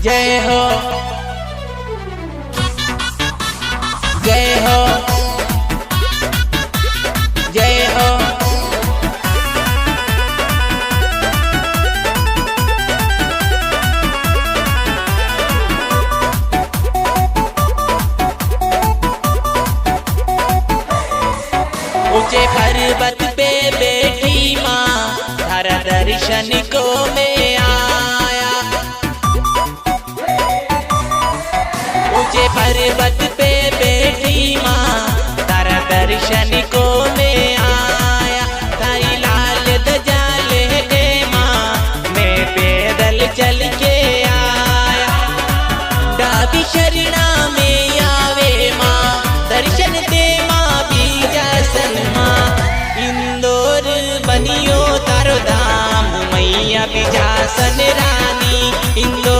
जय हो जय हो जय हो। ऊंचे पर्वत पे बैठी माँ तारा दर्शन को मैं आया। ऊंचे पर्वत पे बैठी माँ तारा दर्शन को मैं आया। तारी लाल ध्वजा लेके माँ मैं पैदल चल के आया। डाबी शरणा में आवे माँ दर्शन दे माँ बीजासन माँ। इंदौर बनियो तारो धाम मैया बीजासन रानी। इंदौर